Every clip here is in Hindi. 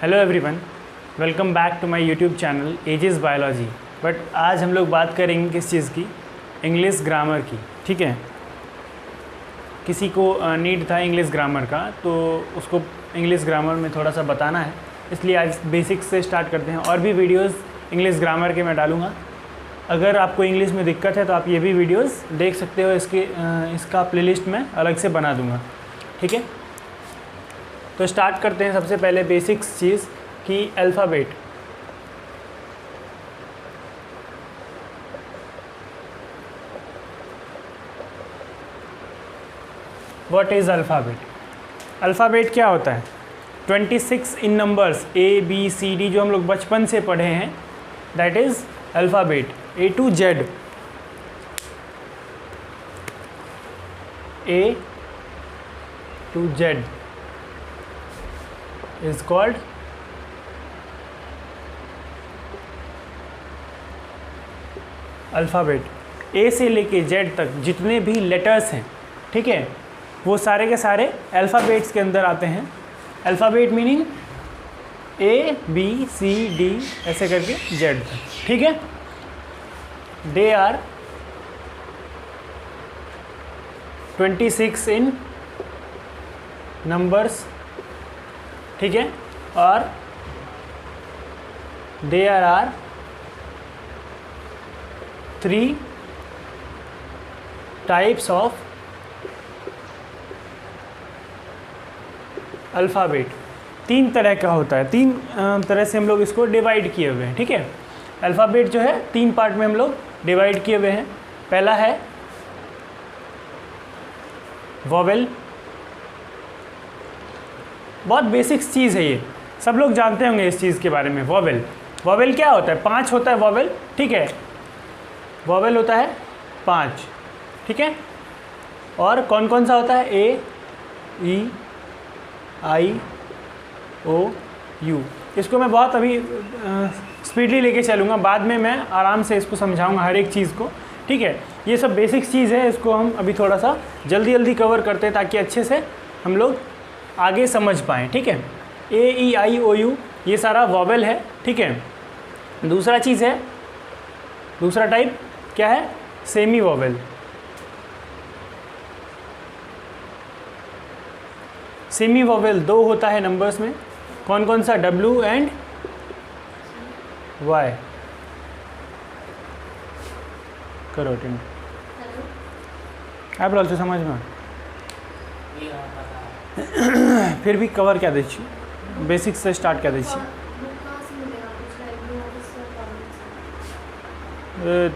Hello everyone, welcome back to my YouTube channel ages biology. But आज हम लोग बात करेंगे किस चीज़ की, इंग्लिश ग्रामर की। ठीक है, किसी को नीड था इंग्लिश ग्रामर का, तो उसको इंग्लिश ग्रामर में थोड़ा सा बताना है, इसलिए आज बेसिक्स से स्टार्ट करते हैं। और भी वीडियोस इंग्लिश ग्रामर के मैं डालूँगा। अगर आपको इंग्लिश में दिक्कत है तो आप ये भी वीडियोस देख सकते हो, इसका प्लेलिस्ट मैं अलग से बना दूँगा। ठीक है, तो स्टार्ट करते हैं। सबसे पहले बेसिक्स चीज़ की alphabet. What is alphabet? Alphabet क्या होता है? 26 इन नंबर्स ABCD जो हम लोग बचपन से पढ़े हैं, that is alphabet. A to Z, A to Z is called alphabet. A से लेके Z तक जितने भी लेटर्स हैं, ठीक है, वो सारे के सारे अल्फ़ाबेट्स के अंदर आते हैं। अल्फ़ाबेट मीनिंग ABCD ऐसे करके Z तक। ठीक है, दे आर 26 इन नंबर्स। ठीक है, और there are 3 types of alphabet. 3 तरह का होता है, 3 तरह से हम लोग इसको डिवाइड किए हुए हैं। ठीक है, अल्फ़ाबेट जो है 3 पार्ट में हम लोग डिवाइड किए हुए हैं। पहला है वोवेल। बहुत बेसिक्स चीज़ है ये, सब लोग जानते होंगे इस चीज़ के बारे में। वोवेल, वोवेल क्या होता है? 5 होता है वोवेल। ठीक है, वोवेल होता है 5। ठीक है, और कौन कौन सा होता है? A E I O U। इसको मैं बहुत अभी स्पीडली लेके चलूँगा, बाद में मैं आराम से इसको समझाऊँगा हर एक चीज़ को। ठीक है, ये सब बेसिक्स चीज़ है, इसको हम अभी थोड़ा सा जल्दी जल्दी कवर करते हैं ताकि अच्छे से हम लोग आगे समझ पाएँ। ठीक है, A E I O U ये सारा वोवेल है। ठीक है, दूसरा चीज़ है, दूसरा टाइप क्या है? Semi vowel. सेमी वोवेल 2 होता है नंबर्स में। कौन कौन सा? W and Y। करो अटेंड। आप बोल समझ में फिर भी कवर क्या दीजिए, बेसिक्स से स्टार्ट क्या दीजिए।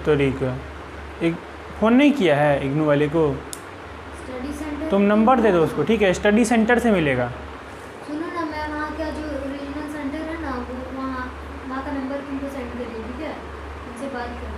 तरीका एक फ़ोन नहीं किया है इग्नू वाले को, तुम नंबर दे दो उसको। ठीक है, स्टडी सेंटर से मिलेगा। सुनो ना, मैं वहाँ का जो ओरिजिनल सेंटर है ना, वो वहाँ का नंबर तुमको सेंड करिए। ठीक है, उनसे बात करिए।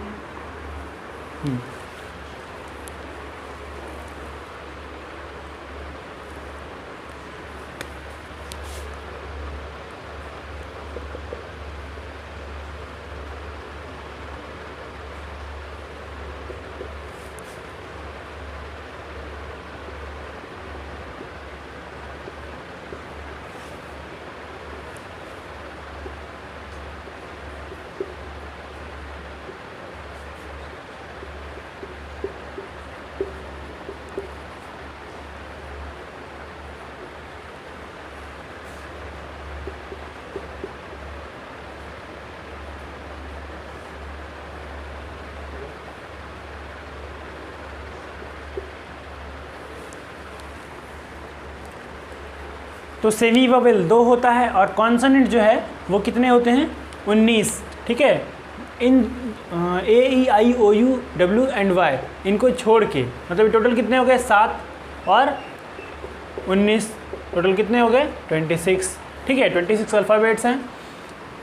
तो सेमी वोवेल 2 होता है, और कॉन्सोनेंट जो है वो कितने होते हैं? 19। ठीक है, इन A E I O U W and Y इनको छोड़ के, मतलब टोटल कितने हो गए? 7 और 19, टोटल कितने हो गए? 26। ठीक है, 26 अल्फ़ाबेट्स हैं,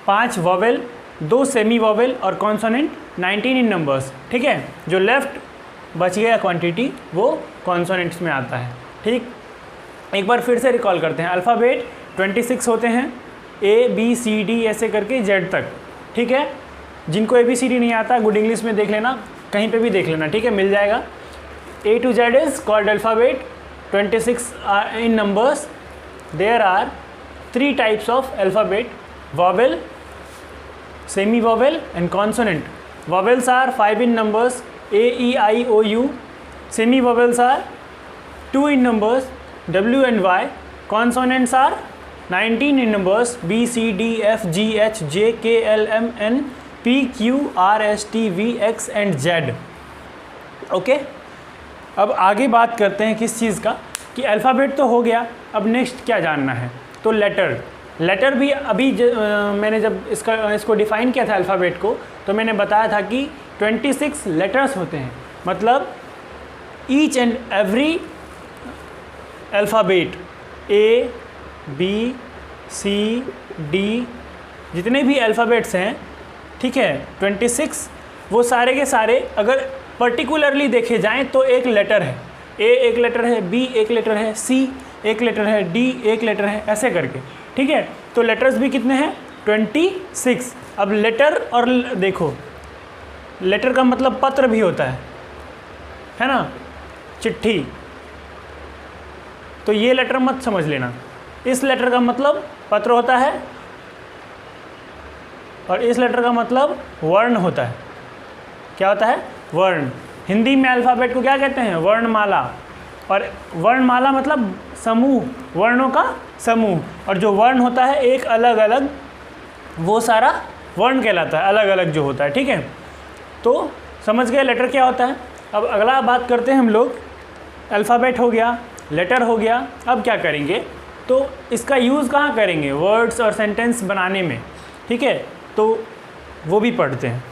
5 वोवेल, 2 सेमी वोवेल और कॉन्सोनेंट, 19 इन नंबर्स। ठीक है, जो लेफ्ट बच गया क्वांटिटी वो कॉन्सोनेंट्स में आता है। ठीक, एक बार फिर से रिकॉल करते हैं। अल्फ़ाबेट 26 होते हैं, ABCD ऐसे करके Z तक। ठीक है, जिनको ABCD नहीं आता, गुड इंग्लिश में देख लेना, कहीं पे भी देख लेना। ठीक है, मिल जाएगा। A to Z is called alphabet. 26 are in numbers. There are 3 types of alphabet: vowel, semi-vowel and consonant. Vowels are 5 in numbers, A, E, I, O, U. Semi-vowels are 2 in numbers, W and Y. Consonants are 19 in numbers, B, C, D, F, G, H, J, K, L, M, N, P, Q, R, S, T, V, X and Z. Okay, अब आगे बात करते हैं किस चीज़ का, कि अल्फ़ाबेट तो हो गया, अब नेक्स्ट क्या जानना है, तो लेटर भी अभी मैंने जब इसको डिफ़ाइन किया था अल्फ़ाबेट को, तो मैंने बताया था कि 26 लेटर्स होते हैं, मतलब each and every alphabet A, B, C, D, जितने भी अल्फ़ाबेट्स हैं, ठीक है, 26, वो सारे के सारे अगर पर्टिकुलरली देखे जाएं तो एक लेटर है, A एक लेटर है, B एक लेटर है, C एक लेटर है, D एक लेटर है, ऐसे करके, ठीक है। तो लेटर्स भी कितने हैं? 26। अब लेटर और देखो, लेटर का मतलब पत्र भी होता है ना, चिट्ठी, तो ये लेटर मत समझ लेना, इस लेटर का मतलब पत्र होता है और इस लेटर का मतलब वर्ण होता है। क्या होता है? वर्ण। हिंदी में अल्फ़ाबेट को क्या कहते हैं? वर्णमाला। और वर्णमाला मतलब समूह, वर्णों का समूह, और जो वर्ण होता है एक अलग अलग, वो सारा वर्ण कहलाता है, अलग अलग जो होता है, ठीक है। तो समझ गए लेटर क्या होता है। अब अगला बात करते हैं हम लोग, अल्फ़ाबेट हो गया, लेटर हो गया, अब क्या करेंगे, तो इसका यूज़ कहाँ करेंगे? वर्ड्स और सेंटेंस बनाने में, ठीक है, तो वो भी पढ़ते हैं।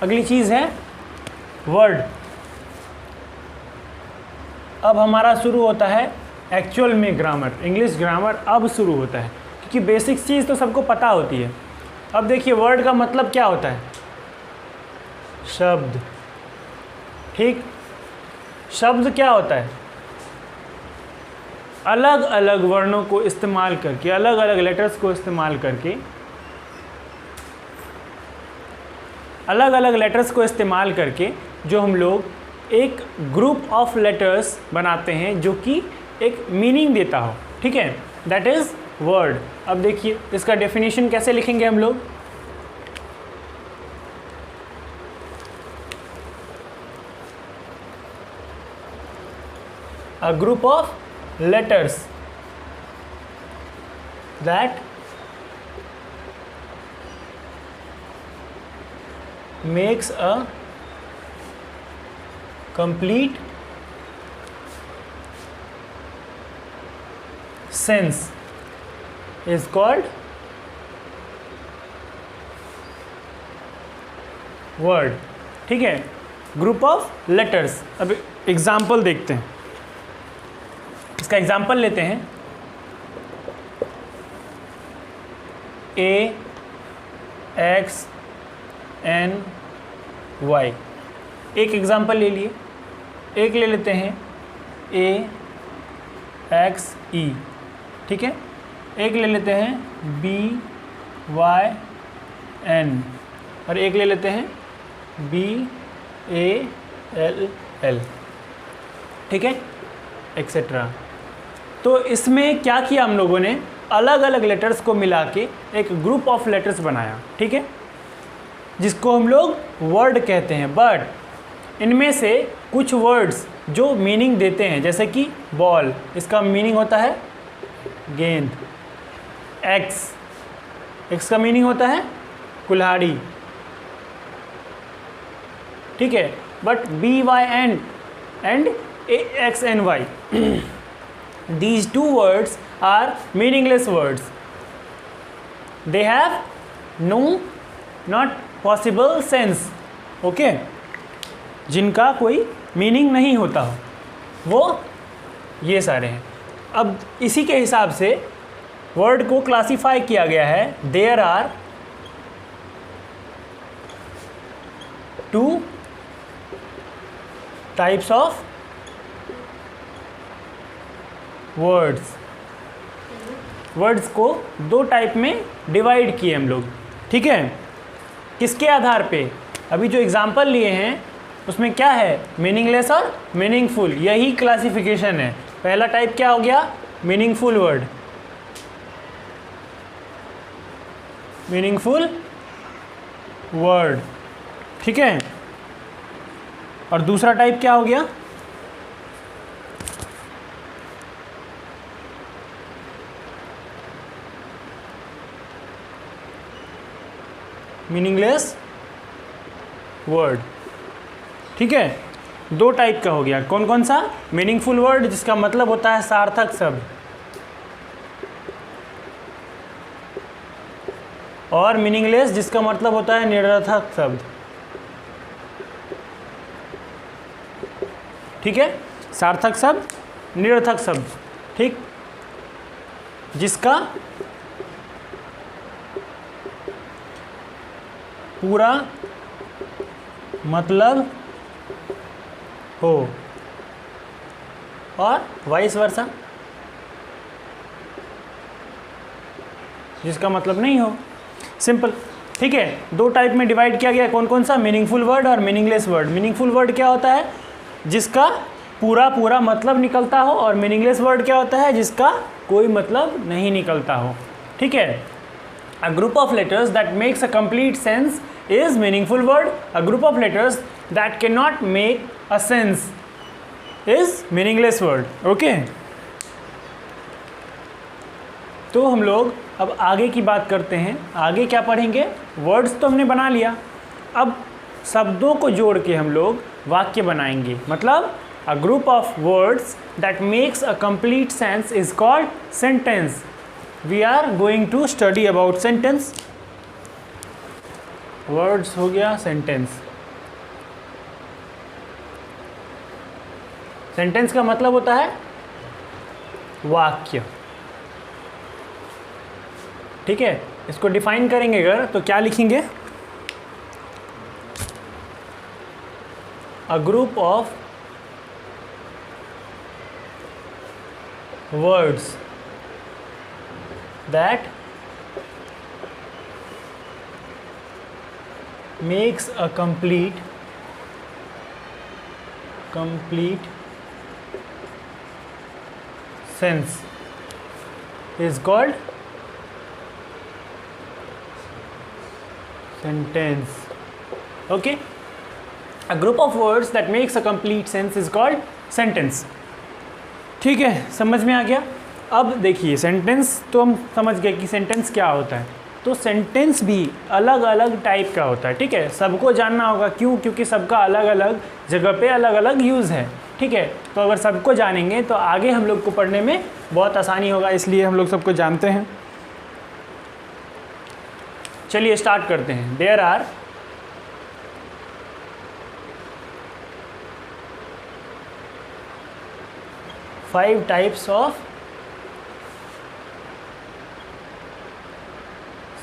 अगली चीज़ है वर्ड। अब हमारा शुरू होता है एक्चुअल में ग्रामर, इंग्लिश ग्रामर अब शुरू होता है, क्योंकि बेसिक चीज़ तो सबको पता होती है। अब देखिए वर्ड का मतलब क्या होता है? शब्द, ठीक। शब्द क्या होता है? अलग अलग वर्णों को इस्तेमाल करके, अलग अलग लेटर्स को इस्तेमाल करके, अलग अलग लेटर्स को इस्तेमाल करके जो हम लोग एक ग्रुप ऑफ लेटर्स बनाते हैं जो कि एक मीनिंग देता हो, ठीक है, दैट इज़ वर्ड। अब देखिए इसका डेफिनेशन कैसे लिखेंगे हम लोग। A group of letters that makes a complete sense is called word, ठीक है, ग्रुप ऑफ लेटर्स। अब एग्जाम्पल देखते हैं, इसका एग्जाम्पल लेते हैं। A, X, N, Y, एक एग्जाम्पल ले लिए। एक ले लेते हैं A, X, E, ठीक है। एक ले लेते हैं B, Y, N, और एक ले लेते हैं B, A, L, L, ठीक है, एक्सेट्रा। तो इसमें क्या किया हम लोगों ने? अलग अलग लेटर्स को मिला के एक ग्रुप ऑफ लेटर्स बनाया, ठीक है, जिसको हम लोग वर्ड कहते हैं। बट इनमें से कुछ वर्ड्स जो मीनिंग देते हैं, जैसे कि बॉल, इसका मीनिंग होता है गेंद। एक्स का मीनिंग होता है कुल्हाड़ी, ठीक है। But B Y and X and Y, these two words are meaningless words. They have not possible sense, okay, जिनका कोई मीनिंग नहीं होता हो, वो ये सारे हैं। अब इसी के हिसाब से वर्ड को क्लासीफाई किया गया है। There are 2 types of words को 2 टाइप में डिवाइड किए हम लोग, ठीक है। किसके आधार पे? अभी जो एग्जाम्पल लिए हैं उसमें क्या है? मीनिंगलेस और मीनिंगफुल, यही क्लासिफिकेशन है। पहला टाइप क्या हो गया? मीनिंगफुल वर्ड, मीनिंगफुल वर्ड, ठीक है। और दूसरा टाइप क्या हो गया? मीनिंगलेस वर्ड, ठीक है। दो टाइप का हो गया, कौन कौन सा? मीनिंगफुल वर्ड जिसका मतलब होता है सार्थक शब्द, और मीनिंगलेस जिसका मतलब होता है निरर्थक शब्द, ठीक है। सार्थक शब्द, निरर्थक शब्द, ठीक, जिसका पूरा मतलब हो और वाइस वर्सा, जिसका मतलब नहीं हो। सिंपल, ठीक है। दो टाइप में डिवाइड किया गया, कौन कौन सा? मीनिंगफुल वर्ड और मीनिंगलेस वर्ड। मीनिंगफुल वर्ड क्या होता है? जिसका पूरा मतलब निकलता हो, और मीनिंगलेस वर्ड क्या होता है? जिसका कोई मतलब नहीं निकलता हो, ठीक है। अ group of letters that makes a complete sense is meaningful word. A group of letters that can not make a sense is meaningless word, okay. तो हम लोग अब आगे की बात करते हैं। आगे क्या पढ़ेंगे? वर्ड्स तो हमने बना लिया, अब शब्दों को जोड़ के हम लोग वाक्य बनाएंगे। मतलब a group of words that makes a complete sense is called sentence. We are going to study about sentence. Words हो गया सेंटेंस। सेंटेंस का मतलब होता है वाक्य, ठीक है। इसको डिफाइन करेंगे अगर तो क्या लिखेंगे? अ group of words that makes a complete sense is called sentence, okay. A group of words that makes a complete sense is called sentence, ठीक है। समझ में आ गया? अब देखिए सेंटेंस तो हम समझ गए कि सेंटेंस क्या होता है। तो सेंटेंस भी अलग अलग टाइप का होता है, ठीक है। सबको जानना होगा, क्यों? क्योंकि सबका अलग अलग जगह पे अलग अलग यूज़ है, ठीक है। तो अगर सबको जानेंगे तो आगे हम लोग को पढ़ने में बहुत आसानी होगा, इसलिए हम लोग सबको जानते हैं। चलिए स्टार्ट करते हैं। There are five types of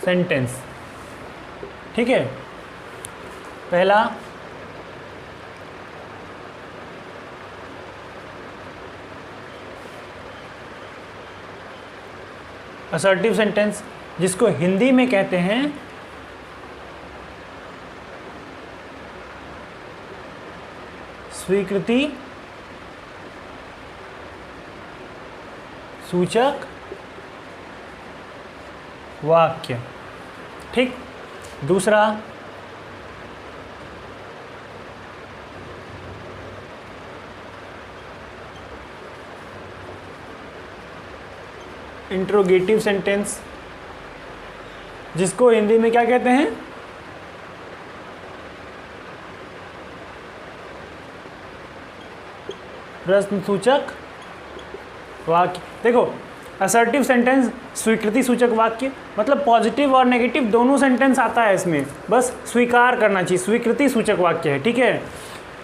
sentence, ठीक है। पहला असर्टिव सेंटेंस, जिसको हिंदी में कहते हैं स्वीकृति सूचक वाक्य, ठीक। दूसरा इंट्रोगेटिव सेंटेंस, जिसको हिंदी में क्या कहते हैं? प्रश्नसूचक वाक्य। देखो असर्टिव सेंटेंस स्वीकृति सूचक वाक्य, मतलब पॉजिटिव और नेगेटिव दोनों सेंटेंस आता है इसमें, बस स्वीकार करना चाहिए, स्वीकृति सूचक वाक्य है, ठीक है।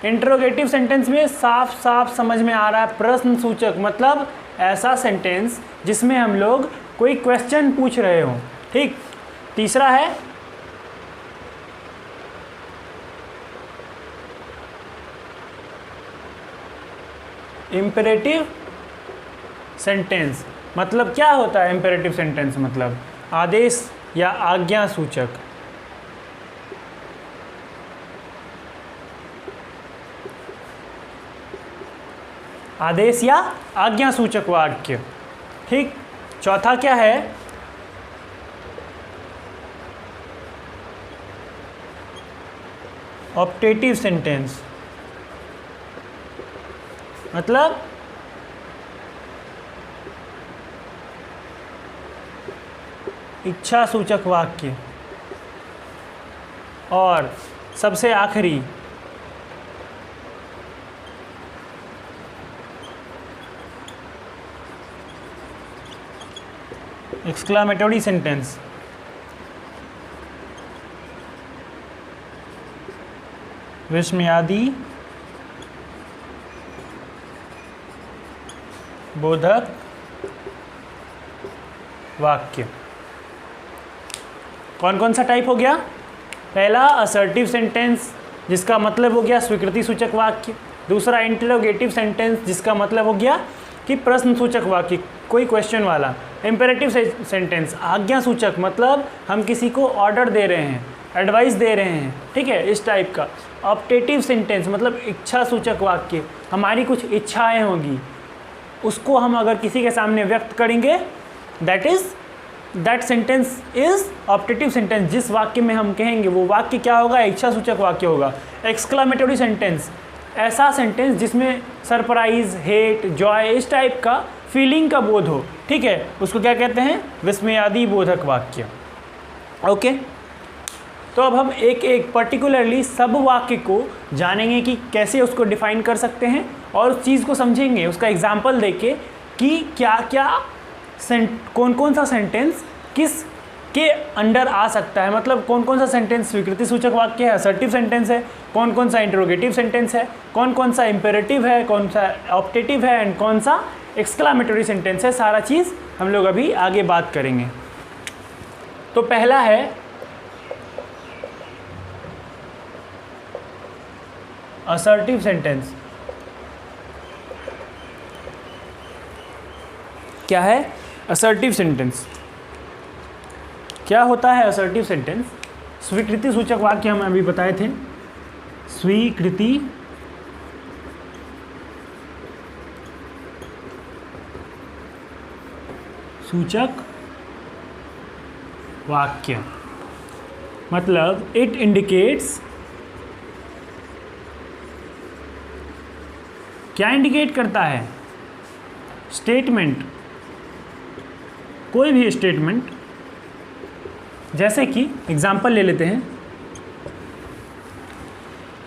इंट्रोगेटिव सेंटेंस में साफ साफ समझ में आ रहा है प्रश्न सूचक, मतलब ऐसा सेंटेंस जिसमें हम लोग कोई क्वेश्चन पूछ रहे हो, ठीक। तीसरा है इम्पेरेटिव सेंटेंस। मतलब क्या होता है इम्पेरेटिव सेंटेंस? मतलब आदेश या आज्ञा सूचक। आदेश या आज्ञा सूचक वाक्य, ठीक। चौथा क्या है? ऑप्टेटिव सेंटेंस मतलब इच्छा सूचक वाक्य। और सबसे आखिरी एक्सक्लामेटरी सेंटेंस। विस्मयादि बोधक वाक्य। कौन कौन सा टाइप हो गया? पहला असर्टिव सेंटेंस जिसका मतलब हो गया स्वीकृति सूचक वाक्य। दूसरा इंटरोगेटिव सेंटेंस जिसका मतलब हो गया कि प्रश्न सूचक वाक्य, कोई क्वेश्चन वाला। इम्पेरेटिव सेंटेंस आज्ञा सूचक, मतलब हम किसी को ऑर्डर दे रहे हैं, एडवाइस दे रहे हैं, ठीक है, इस टाइप का। ऑप्टेटिव सेंटेंस मतलब इच्छा सूचक वाक्य, हमारी कुछ इच्छाएं होंगी, उसको हम अगर किसी के सामने व्यक्त करेंगे, that sentence is optative sentence. जिस वाक्य में हम कहेंगे वो वाक्य क्या होगा? इच्छा सूचक वाक्य होगा। एक्सक्लामेटरी सेंटेंस ऐसा सेंटेंस जिसमें सरप्राइज, हेट, जॉय, इस टाइप का फीलिंग का बोध हो, ठीक है, उसको क्या कहते हैं? विस्मयादि बोधक वाक्य। ओके, तो अब हम एक एक पर्टिकुलरली सब वाक्य को जानेंगे कि कैसे उसको डिफाइन कर सकते हैं और उस चीज़ को समझेंगे, उसका एग्जाम्पल देके कि क्या क्या कौन कौन सा सेंटेंस किस के अंडर आ सकता है। मतलब कौन कौन सा सेंटेंस स्वीकृति सूचक वाक्य है, असर्टिव सेंटेंस है, कौन कौन सा इंटरोगेटिव सेंटेंस है, कौन कौन सा इम्पेरेटिव है, कौन सा ऑप्टेटिव है एंड कौन सा एक्सक्लामेटरी सेंटेंस है। सारा चीज़ हम लोग अभी आगे बात करेंगे। तो पहला है असर्टिव सेंटेंस। क्या है असर्टिव सेंटेंस? क्या होता है असर्टिव सेंटेंस? स्वीकृति सूचक वाक्य हम अभी बताए थे। स्वीकृति सूचक वाक्य मतलब इट इंडिकेट्स, क्या इंडिकेट करता है? स्टेटमेंट, कोई भी स्टेटमेंट। जैसे कि एग्जाम्पल ले लेते हैं,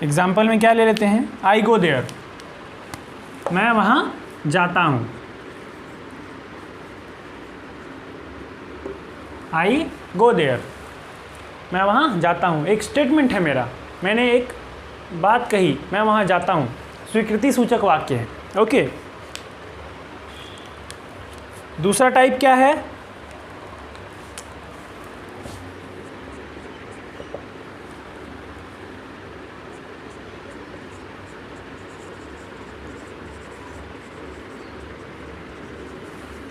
एग्जाम्पल में क्या ले लेते हैं? आई गो देयर, मैं वहाँ जाता हूँ। आई गो देयर, मैं वहाँ जाता हूँ, एक स्टेटमेंट है मेरा, मैंने एक बात कही, मैं वहाँ जाता हूँ, स्वीकृति सूचक वाक्य है। ओके, दूसरा टाइप क्या है?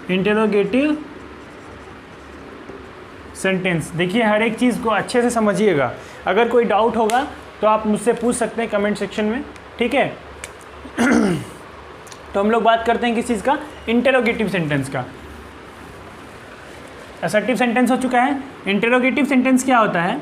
Interrogative sentence. देखिए हर एक चीज़ को अच्छे से समझिएगा, अगर कोई डाउट होगा तो आप मुझसे पूछ सकते हैं कमेंट सेक्शन में, ठीक है। तो हम लोग बात करते हैं किस चीज़ का? इंटरोगेटिव सेंटेंस का। असर्टिव सेंटेंस हो चुका है। इंटरोगेटिव सेंटेंस क्या होता है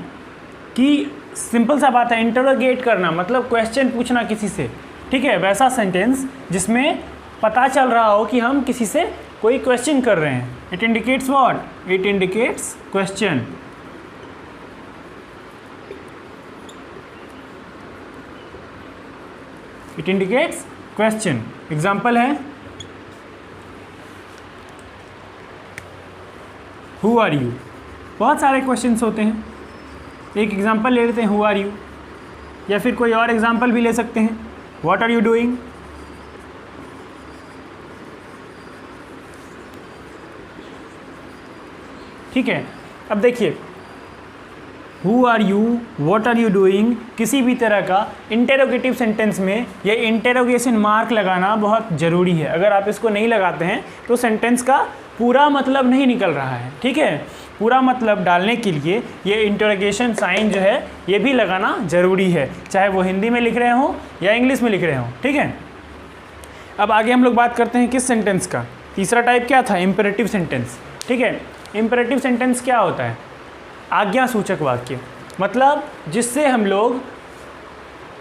कि सिंपल सा बात है, इंटरोगेट करना मतलब क्वेश्चन पूछना किसी से, ठीक है। वैसा सेंटेंस जिसमें पता चल रहा हो कि हम किसी से कोई क्वेश्चन कर रहे हैं। It indicates what? It indicates question. It indicates question. Example है हु आर यू। बहुत सारे क्वेश्चंस होते हैं, एक एग्जाम्पल ले लेते हैं हु आर यू, या फिर कोई और एग्जाम्पल भी ले सकते हैं व्हाट आर यू डूइंग। ठीक है, अब देखिए who are you, what are you doing, किसी भी तरह का इंटेरोगेटिव सेंटेंस में ये इंटेरोगेशन मार्क लगाना बहुत ज़रूरी है। अगर आप इसको नहीं लगाते हैं तो सेंटेंस का पूरा मतलब नहीं निकल रहा है, ठीक है। पूरा मतलब डालने के लिए ये इंटेरोगेशन साइन जो है ये भी लगाना ज़रूरी है, चाहे वो हिंदी में लिख रहे हों या इंग्लिश में लिख रहे हों, ठीक है। अब आगे हम लोग बात करते हैं किस सेंटेंस का। तीसरा टाइप क्या था? इम्पेरेटिव सेंटेंस, ठीक है। इम्पेरेटिव सेंटेंस क्या होता है? आज्ञा सूचक वाक्य, मतलब जिससे हम लोग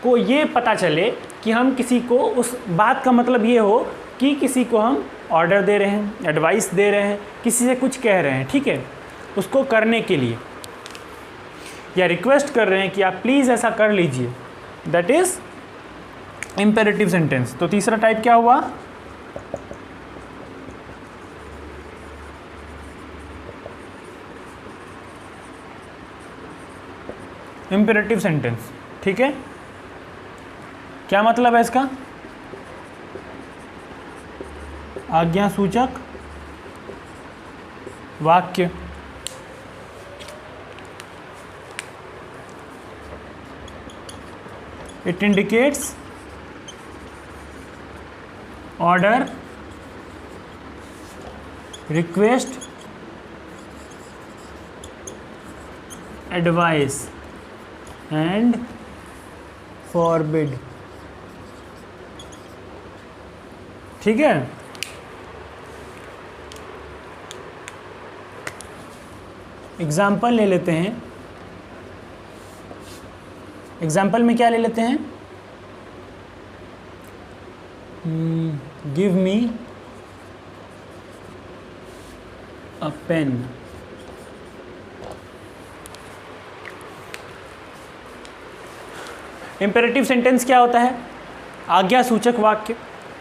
को ये पता चले कि हम किसी को, उस बात का मतलब ये हो कि किसी को हम ऑर्डर दे रहे हैं, एडवाइस दे रहे हैं, किसी से कुछ कह रहे हैं, ठीक है, उसको करने के लिए, या रिक्वेस्ट कर रहे हैं कि आप प्लीज़ ऐसा कर लीजिए, दैट इज़ इम्पेरेटिव सेंटेंस। तो तीसरा टाइप क्या हुआ? इम्पेरेटिव सेंटेंस, ठीक है। क्या मतलब है इसका? आज्ञासूचक वाक्य। It indicates order, request, advice and forbid, ठीक है। एग्जाम्पल ले लेते हैं। एग्जाम्पल में क्या ले लेते हैं? गिव मी अ पेन। इम्पेरेटिव सेंटेंस क्या होता है? आज्ञासूचक वाक्य,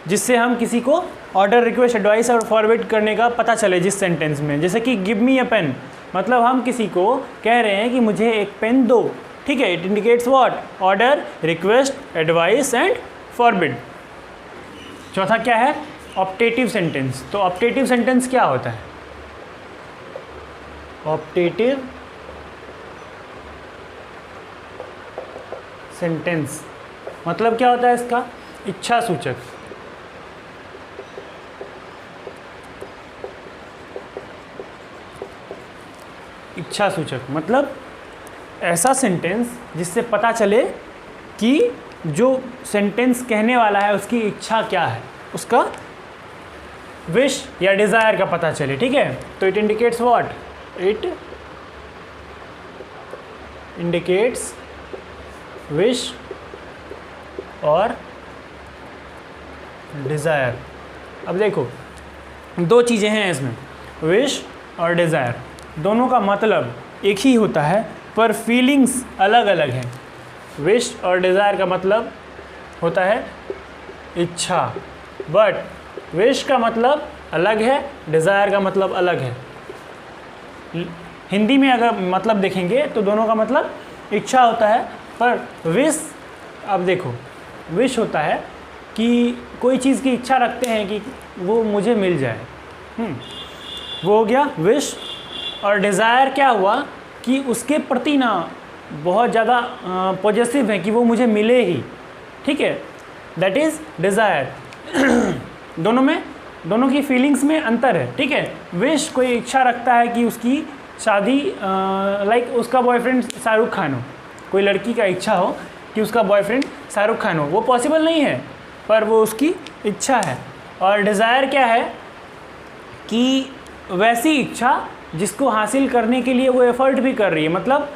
जिससे हम किसी को ऑर्डर, रिक्वेस्ट, एडवाइस और फॉरवर्ड करने का पता चले जिस सेंटेंस में। जैसे कि गिव मी अ पेन, मतलब हम किसी को कह रहे हैं कि मुझे एक पेन दो, ठीक है। It indicates what? Order, request, advice and forbid. चौथा क्या है? Optative sentence. तो ऑप्टेटिव सेंटेंस क्या होता है? ऑप्टेटिव सेंटेंस मतलब क्या होता है इसका? इच्छा सूचक। इच्छा सूचक मतलब ऐसा सेंटेंस जिससे पता चले कि जो सेंटेंस कहने वाला है उसकी इच्छा क्या है, उसका विश या डिज़ायर का पता चले, ठीक है। तो it indicates what? It indicates wish और डिज़ायर। अब देखो, दो चीज़ें हैं इसमें, विश और डिज़ायर, दोनों का मतलब एक ही होता है पर फीलिंग्स अलग अलग हैं। विश और डिज़ायर का मतलब होता है इच्छा, बट विश का मतलब अलग है, डिज़ायर का मतलब अलग है। हिंदी में अगर मतलब देखेंगे तो दोनों का मतलब इच्छा होता है, पर विश, अब देखो, विश होता है कि कोई चीज़ की इच्छा रखते हैं कि वो मुझे मिल जाए, वो हो गया विश। और डिज़ायर क्या हुआ कि उसके प्रति ना बहुत ज़्यादा पॉजिटिव है कि वो मुझे मिले ही, ठीक है, दैट इज़ डिज़ायर। दोनों की फीलिंग्स में अंतर है, ठीक है। विश कोई इच्छा रखता है कि उसकी शादी, लाइक उसका बॉयफ्रेंड शाहरुख खान हो, कोई लड़की का इच्छा हो कि उसका बॉयफ्रेंड शाहरुख खान हो, वो पॉसिबल नहीं है पर वो उसकी इच्छा है। और डिज़ायर क्या है कि वैसी इच्छा जिसको हासिल करने के लिए वो एफ़र्ट भी कर रही है, मतलब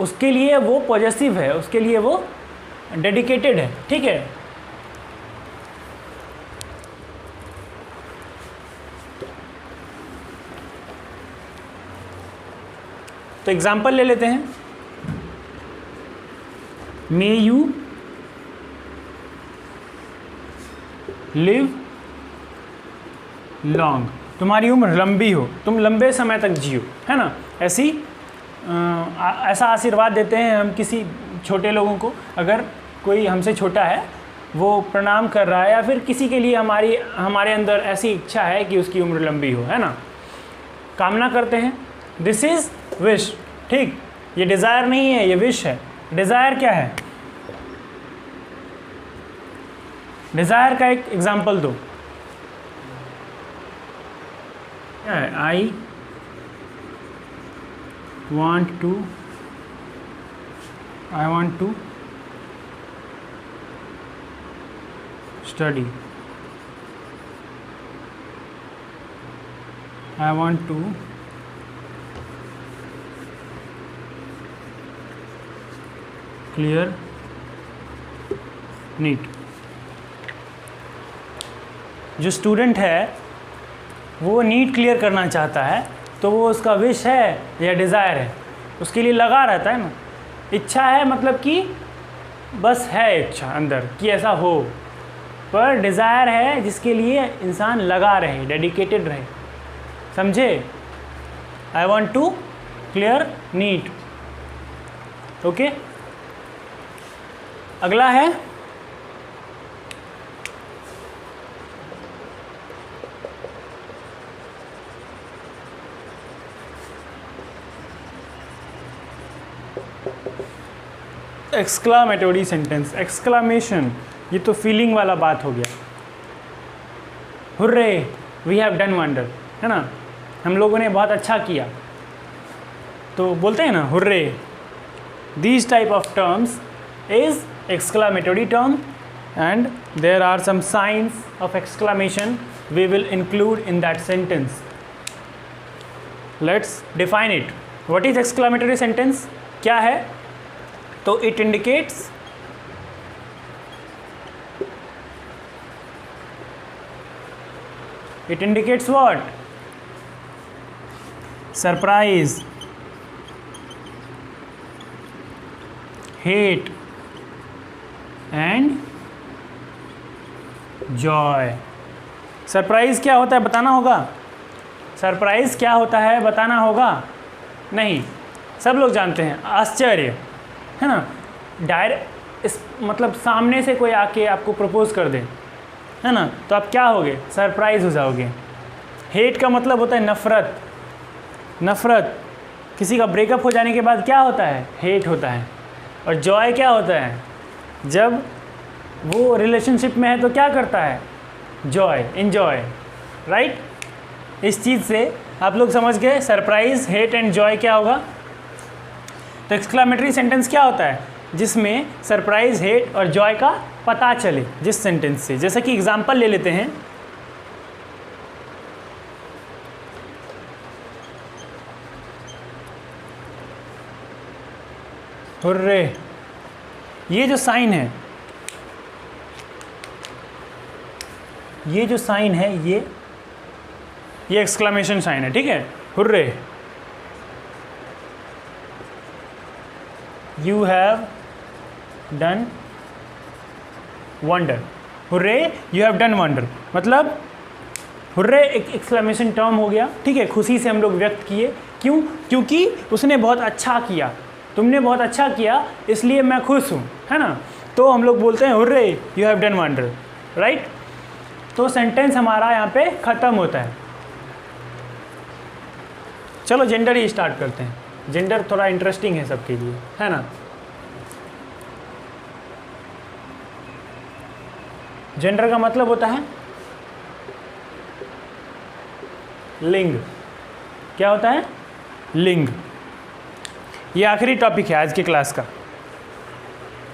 उसके लिए वो पॉजिटिव है, उसके लिए वो डेडिकेटेड है, ठीक है। तो एग्जाम्पल ले लेते हैं। मे यू लिव लॉन्ग, तुम्हारी उम्र लंबी हो, तुम लंबे समय तक जियो, है ना। ऐसा आशीर्वाद देते हैं हम किसी छोटे लोगों को। अगर कोई हमसे छोटा है, वो प्रणाम कर रहा है या फिर किसी के लिए हमारे अंदर ऐसी इच्छा है कि उसकी उम्र लंबी हो, है ना, कामना करते हैं। दिस इज़ विश, ठीक। ये डिज़ायर नहीं है, ये विश है। डिज़ायर क्या है? डिज़ायर का एक एग्जाम्पल दो। I want to study, I want to clear NEET. जो स्टूडेंट है वो नीट क्लियर करना चाहता है तो वो उसका विश है या डिज़ायर है, उसके लिए लगा रहता है ना। इच्छा है मतलब कि बस है इच्छा अंदर कि ऐसा हो, पर डिज़ायर है जिसके लिए इंसान लगा रहे, डेडिकेटेड रहे। समझे? I want to clear NEET. Okay, अगला है एक्सक्लामेटरी सेंटेंस। एक्सक्लामेशन, ये तो फीलिंग वाला बात हो गया। Hurray, we have done wonder, है ना, हम लोगों ने बहुत अच्छा किया, तो बोलते हैं ना hurray. These type of terms is exclamatory term and there are some signs of exclamation we will include in that sentence. Let's define it. What is exclamatory sentence? क्या है? तो it indicates what? Surprise, hate and Joy. Surprise क्या होता है बताना होगा? सरप्राइज़ क्या होता है बताना होगा? नहीं, सब लोग जानते हैं, आश्चर्य, है ना। इस मतलब सामने से कोई आके आपको प्रपोज कर दे, है ना, तो आप क्या होगे? सरप्राइज हो जाओगे। हेट का मतलब होता है नफ़रत। नफ़रत, किसी का ब्रेकअप हो जाने के बाद क्या होता है? हेट होता है। और जॉय क्या होता है? जब वो रिलेशनशिप में है तो क्या करता है? Joy, enjoy, right. इस चीज़ से आप लोग समझ गए सरप्राइज़, हेट एंड जॉय क्या होगा। तो एक्सक्लामेटरी सेंटेंस क्या होता है? जिसमें सरप्राइज़, हेट और जॉय का पता चले जिस सेंटेंस से। जैसे कि एग्जांपल ले लेते हैं, हुर्रे, ये जो साइन है, ये जो साइन है, ये एक्सक्लामेशन साइन है, ठीक है। Hurray, you have done wonder. Hurray, you have done wonder, मतलब हुर्रे एक एक्सक्लामेशन टर्म हो गया, ठीक है। खुशी से हम लोग व्यक्त किए, क्यों? क्योंकि उसने बहुत अच्छा किया, तुमने बहुत अच्छा किया, इसलिए मैं खुश हूँ, है ना। तो हम लोग बोलते हैं hurray, you have done wonder, right. तो सेंटेंस हमारा यहाँ पे ख़त्म होता है। चलो जेंडर ही स्टार्ट करते हैं। जेंडर थोड़ा इंटरेस्टिंग है सबके लिए, है ना। जेंडर का मतलब होता है लिंग। क्या होता है? लिंग। ये आखिरी टॉपिक है आज की क्लास का,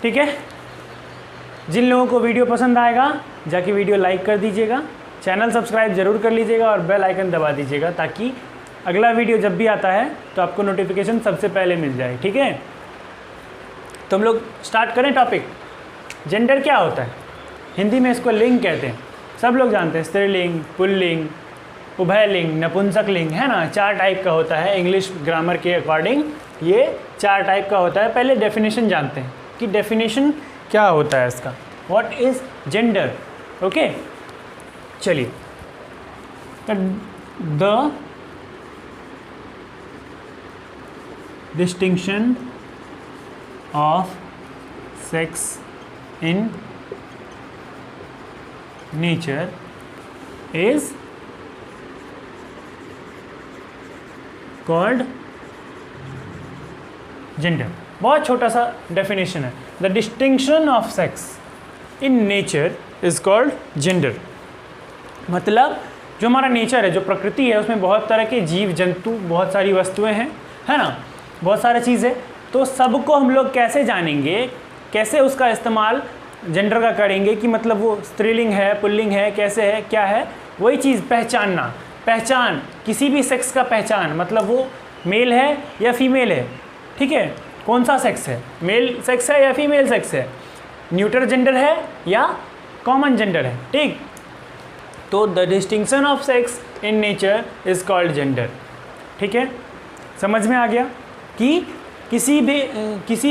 ठीक है। जिन लोगों को वीडियो पसंद आएगा जाके वीडियो लाइक कर दीजिएगा, चैनल सब्सक्राइब ज़रूर कर लीजिएगा और बेल आइकन दबा दीजिएगा, ताकि अगला वीडियो जब भी आता है तो आपको नोटिफिकेशन सबसे पहले मिल जाए, ठीक है। तो हम लोग स्टार्ट करें टॉपिक। जेंडर क्या होता है? हिंदी में इसको लिंग कहते हैं, सब लोग जानते हैं। स्त्रीलिंग, पुल्लिंग, उभयलिंग, नपुंसक लिंग, है ना। 4 टाइप का होता है इंग्लिश ग्रामर के अकॉर्डिंग, ये 4 टाइप का होता है। पहले डेफिनेशन जानते हैं कि डेफिनेशन क्या होता है इसका। What is gender? ओके, चलिए। The distinction of sex in nature is called gender. बहुत छोटा सा डेफिनेशन है। The distinction of sex in nature is called gender. मतलब जो हमारा नेचर है, जो प्रकृति है, उसमें बहुत तरह के जीव जंतु, बहुत सारी वस्तुएं हैं, है ना, बहुत सारी चीज़ें। तो सबको हम लोग कैसे जानेंगे, कैसे उसका इस्तेमाल जेंडर का करेंगे कि मतलब वो स्त्रीलिंग है, पुल्लिंग है, कैसे है, क्या है, वही चीज़ पहचानना। पहचान किसी भी सेक्स का पहचान, मतलब वो मेल है या फीमेल है, ठीक है, कौन सा सेक्स है, मेल सेक्स है या फीमेल सेक्स है, न्यूट्रल जेंडर है या कॉमन जेंडर है, ठीक। तो the distinction of sex in nature is called gender, ठीक है। समझ में आ गया कि किसी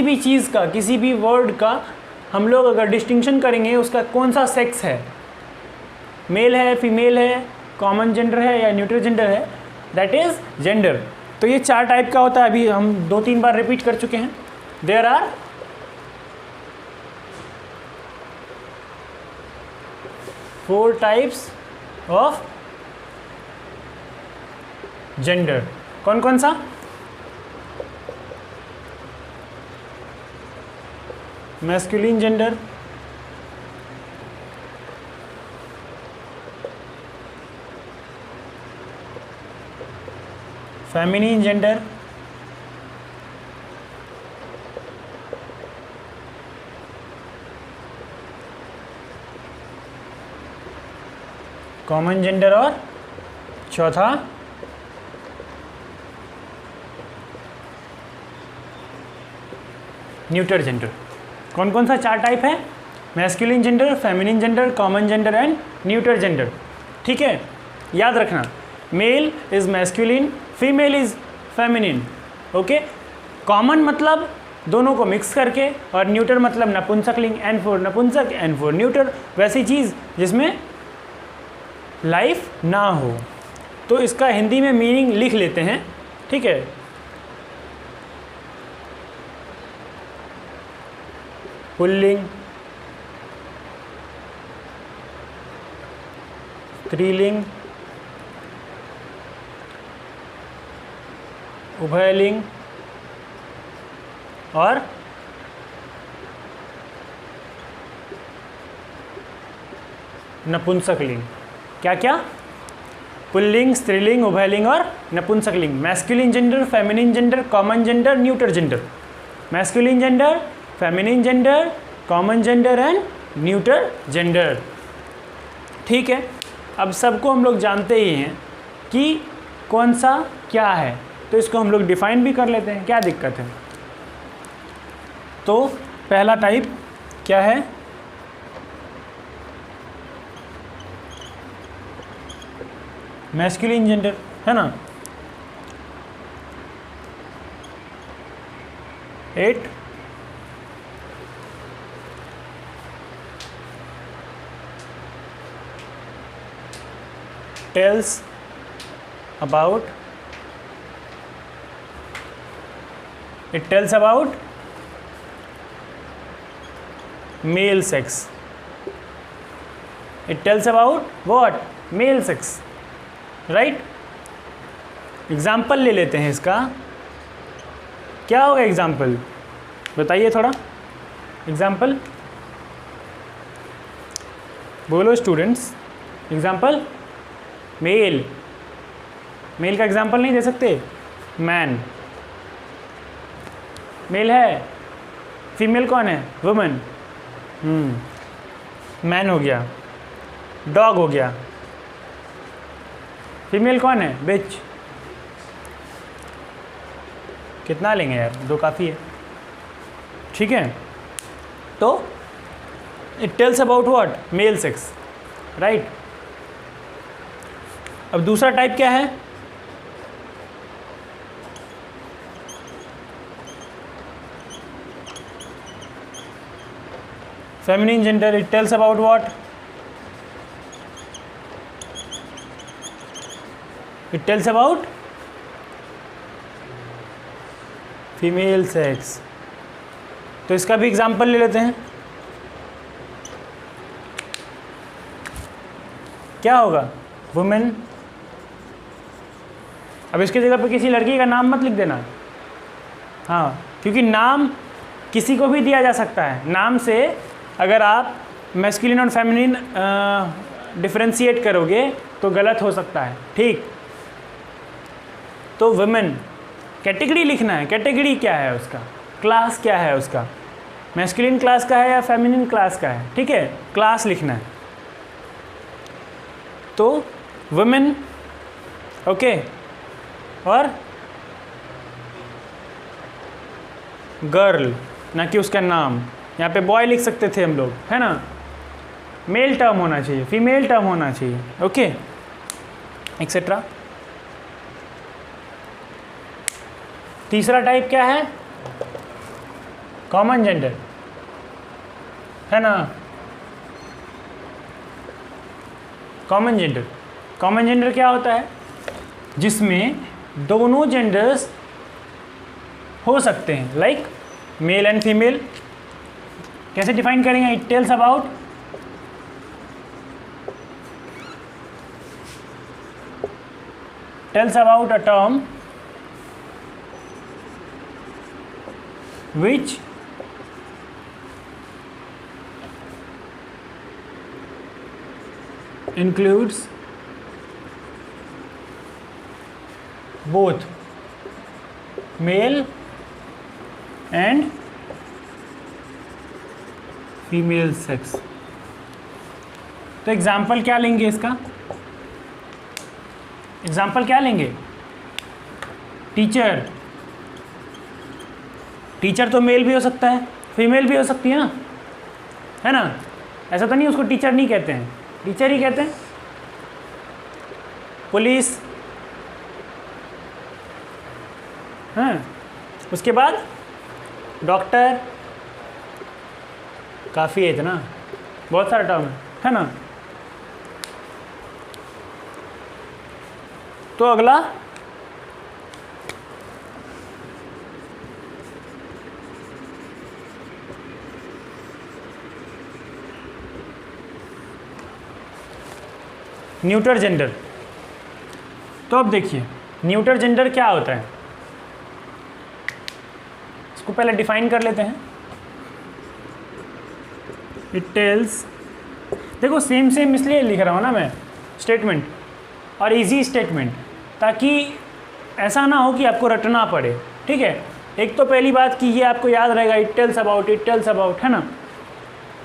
भी चीज़ का, किसी भी वर्ड का हम लोग अगर डिस्टिंक्शन करेंगे उसका कौन सा सेक्स है, मेल है, फीमेल है, कॉमन जेंडर है या न्यूट्रल जेंडर है, दैट इज़ जेंडर। तो ये 4 टाइप का होता है, अभी हम 2-3 बार रिपीट कर चुके हैं। There are 4 types of gender. कौन कौन सा? Masculine gender, feminine gender, common gender और चौथा न्यूट्रल जेंडर। कौन कौन सा 4 टाइप है? Masculine gender, feminine gender, common gender and neutral gender, ठीक है। याद रखना, mail is masculine, female is feminine, okay. Common मतलब दोनों को मिक्स करके, और न्यूट्रल मतलब नपुंसकलिंग, एन फॉर नपुंसक, एन फॉर न्यूट्रल, वैसी चीज़ जिसमें लाइफ ना हो। तो इसका हिंदी में मीनिंग लिख लेते हैं, ठीक है। पुल्लिंग, स्त्रीलिंग, उभयलिंग और नपुंसकलिंग। क्या क्या? पुल्लिंग, स्त्रीलिंग, उभयलिंग और नपुंसकलिंग। Masculine gender, feminine gender, common gender, neutral gender. Masculine gender, feminine gender, common gender and neutral gender, ठीक है। अब सबको हम लोग जानते ही हैं कि कौन सा क्या है, तो इसको हम लोग डिफाइन भी कर लेते हैं, क्या दिक्कत है। तो पहला टाइप क्या है? मैस्कुलिन जेंडर, है ना। 8 tells about male sex. It tells about what? Male sex, right? Example ले लेते हैं इसका। क्या होगा एग्जाम्पल? बताइए थोड़ा एग्जाम्पल बोलो स्टूडेंट्स। एग्जाम्पल मेल, मेल का एग्जाम्पल नहीं दे सकते? मैन, मेल है। फीमेल कौन है? वुमन। मैन हो गया। डॉग हो गया। फीमेल कौन है? बिच। कितना लेंगे यार? 2 काफ़ी है, ठीक है। तो it tells about what? Male sex, right. अब दूसरा टाइप क्या है? Feminine gender. It tells about what? It tells about female sex. तो इसका भी एग्जाम्पल ले लेते हैं। क्या होगा? वुमेन। अब इसकी जगह पे किसी लड़की का नाम मत लिख देना, हाँ, क्योंकि नाम किसी को भी दिया जा सकता है। नाम से अगर आप मैस्कुलिन और फेमिनिन डिफरेंशिएट करोगे तो गलत हो सकता है, ठीक। तो वुमेन कैटेगरी लिखना है। कैटेगरी क्या है उसका? क्लास क्या है उसका? मैस्कुलिन क्लास का है या फेमिनिन क्लास का है, ठीक है। क्लास लिखना है। तो वुमेन, ओके, और गर्ल, ना कि उसका नाम, यहाँ पे बॉय लिख सकते थे हम लोग, है ना। मेल टर्म होना चाहिए, फीमेल टर्म होना चाहिए, ओके, एक्सेट्रा। तीसरा टाइप क्या है? कॉमन जेंडर, है ना। कॉमन जेंडर, कॉमन जेंडर क्या होता है? जिसमें दोनों जेंडर्स हो सकते हैं, लाइक मेल एंड फीमेल। कैसे डिफाइन करेंगे? It tells about a term which includes both male and female sex. तो एग्जाम्पल क्या लेंगे इसका? एग्जाम्पल क्या लेंगे? टीचर, टीचर तो मेल भी हो सकता है, फीमेल भी हो सकती है ना, है ना। ऐसा तो नहीं उसको टीचर नहीं कहते हैं, टीचर ही कहते हैं। पुलिस, हाँ, उसके बाद डॉक्टर, काफ़ी है इतना, बहुत सारा टर्म है ना। तो अगला न्यूटर जेंडर। तो अब देखिए न्यूटर जेंडर क्या होता है, इसको पहले डिफाइन कर लेते हैं। इट टेल्स, देखो सेम इसलिए लिख रहा हूँ ना मैं स्टेटमेंट, और इजी स्टेटमेंट, ताकि ऐसा ना हो कि आपको रटना पड़े, ठीक है। एक तो पहली बात कि ये आपको याद रहेगा, इट टेल्स अबाउट, है ना,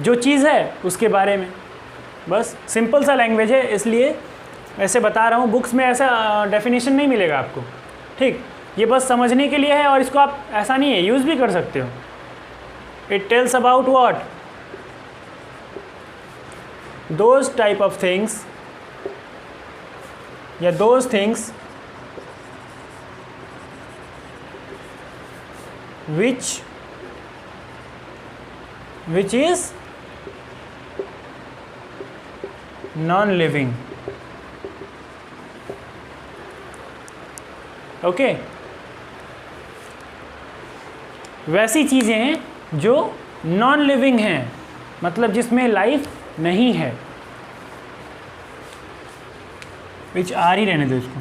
जो चीज़ है उसके बारे में। बस सिंपल सा लैंग्वेज है, इसलिए ऐसे बता रहा हूँ। बुक्स में ऐसा डेफिनेशन नहीं मिलेगा आपको, ठीक। ये बस समझने के लिए है, और इसको आप ऐसा नहीं है यूज़ भी कर सकते हो। It tells about what? Those type of things, या those things which is non-living, okay. वैसी चीज़ें हैं जो नॉन लिविंग हैं, मतलब जिसमें लाइफ नहीं है। विच आर ही रहने दो इसको,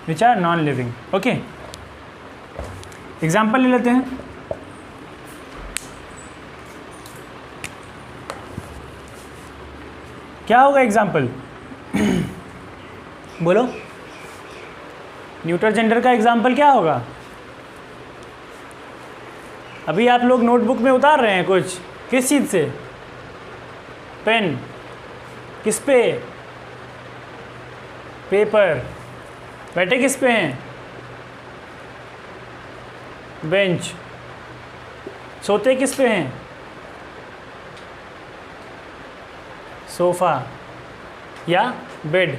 which are non living, okay. Example ले लेते हैं। क्या होगा एग्जाम्पल? बोलो, न्यूटर जेंडर का एग्जाम्पल क्या होगा? अभी आप लोग नोटबुक में उतार रहे हैं कुछ, किस चीज़ से? पेन, किस पे? पेपर। बैठे किस पे हैं? बेंच। सोते किस पे हैं? सोफ़ा या बेड,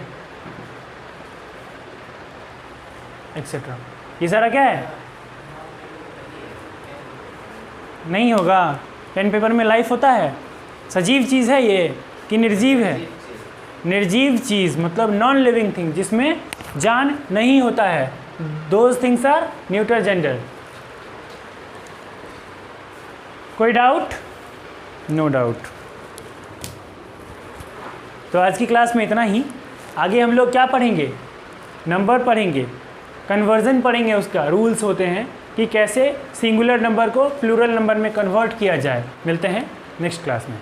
एक्सेट्रा। ये सारा क्या है? नहीं होगा। पेन पेपर में लाइफ होता है? सजीव चीज़ है ये कि निर्जीव है? निर्जीव चीज़ मतलब नॉन लिविंग थिंग, जिसमें जान नहीं होता है। Those things are neuter gender. कोई डाउट? No doubt. तो आज की क्लास में इतना ही। आगे हम लोग क्या पढ़ेंगे? नंबर पढ़ेंगे, कन्वर्जन पढ़ेंगे, उसका रूल्स होते हैं कि कैसे सिंगुलर नंबर को प्लूरल नंबर में कन्वर्ट किया जाए। मिलते हैं नेक्स्ट क्लास में।